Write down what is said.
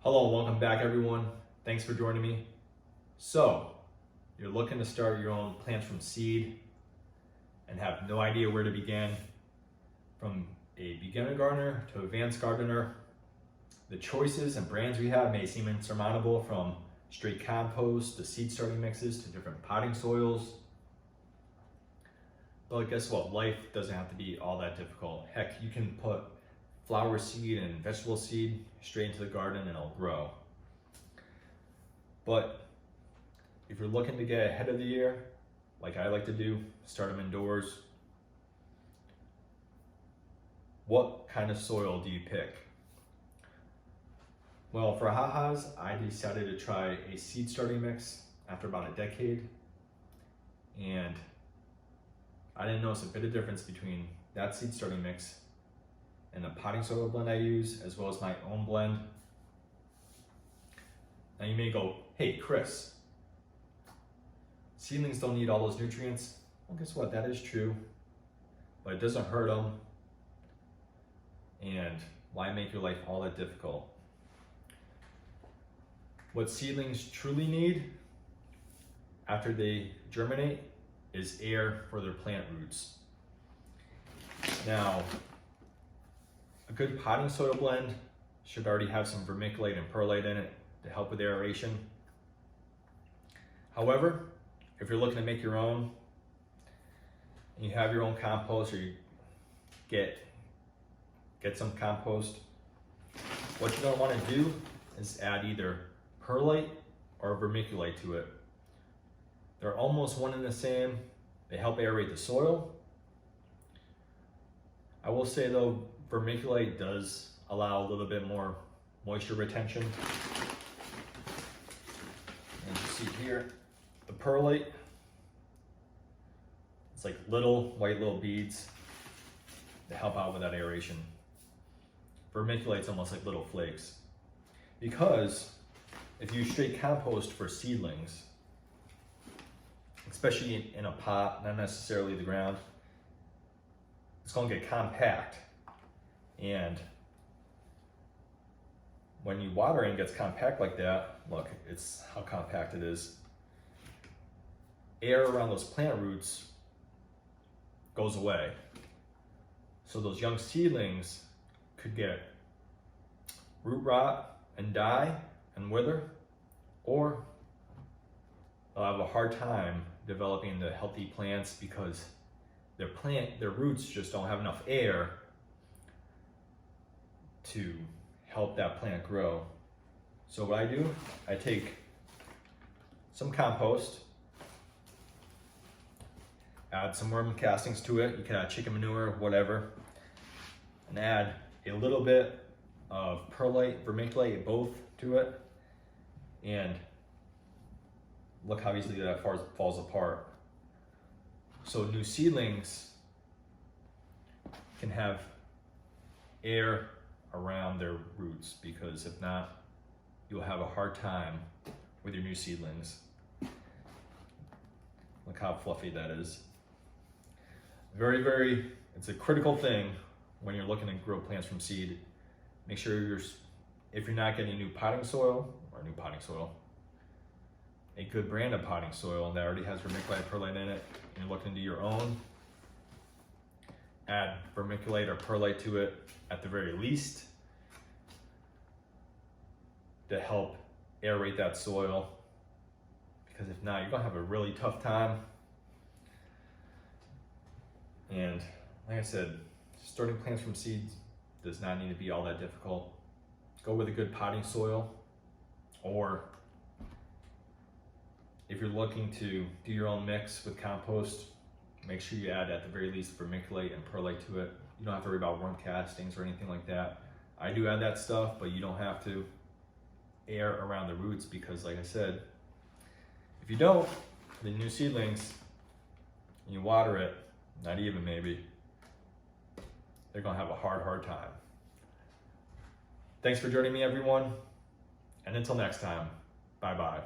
Hello and welcome back everyone. Thanks for joining me. So, you're looking to start your own plants from seed and have no idea where to begin. From a beginner gardener to advanced gardener, the choices and brands we have may seem insurmountable, from straight compost to seed starting mixes to different potting soils. But guess what? Life doesn't have to be all that difficult. Heck, you can put flower seed and vegetable seed straight into the garden and it'll grow. But if you're looking to get ahead of the year, like I like to do, start them indoors, what kind of soil do you pick? Well, for ha-has, I decided to try a seed starting mix after about a decade, and I didn't notice a bit of difference between that seed starting mix and the potting soil blend I use, as well as my own blend. Now you may go, hey Chris, seedlings don't need all those nutrients. Well, guess what? That is true, but it doesn't hurt them. And why make your life all that difficult? What seedlings truly need after they germinate is air for their plant roots. Now, a good potting soil blend should already have some vermiculite and perlite in it to help with aeration. However, if you're looking to make your own, and you have your own compost, or you get some compost, what you're going to want to do is add either perlite or vermiculite to it. They're almost one and the same. They help aerate the soil. I will say though, vermiculite does allow a little bit more moisture retention. And you see here, the perlite, it's like little beads to help out with that aeration. Vermiculite's almost like little flakes. Because if you straight compost for seedlings, especially in a pot, not necessarily the ground, it's going to get compact. And when you water it and it gets compact like that, look, it's how compact it is. Air around those plant roots goes away. So those young seedlings could get root rot and die and wither, or they'll have a hard time developing into healthy plants because their roots just don't have enough air to help that plant grow. So what I do, I take some compost, add some worm castings to it. You can add chicken manure, whatever, and add a little bit of perlite, vermiculite, both to it, and look how easily that falls apart. So new seedlings can have air around their roots, because if not, you'll have a hard time with your new seedlings. Look how fluffy that is. It's a critical thing when you're looking to grow plants from seed. Make sure if you're not getting new potting soil, a good brand of potting soil that already has vermiculite, perlite in it, and you're looking to do your own, add vermiculite or perlite to it at the very least to help aerate that soil, because if not, you're gonna have a really tough time. And like I said, starting plants from seeds does not need to be all that difficult. Go with a good potting soil, or if you're looking to do your own mix with compost, make sure you add at the very least vermiculite and perlite to it. You don't have to worry about worm castings or anything like that. I do add that stuff, but you don't have to. Air around the roots, because like I said, if you don't, the new seedlings, and you water it, not even maybe, they're gonna have a hard time. Thanks for joining me everyone, and until next time, bye-bye.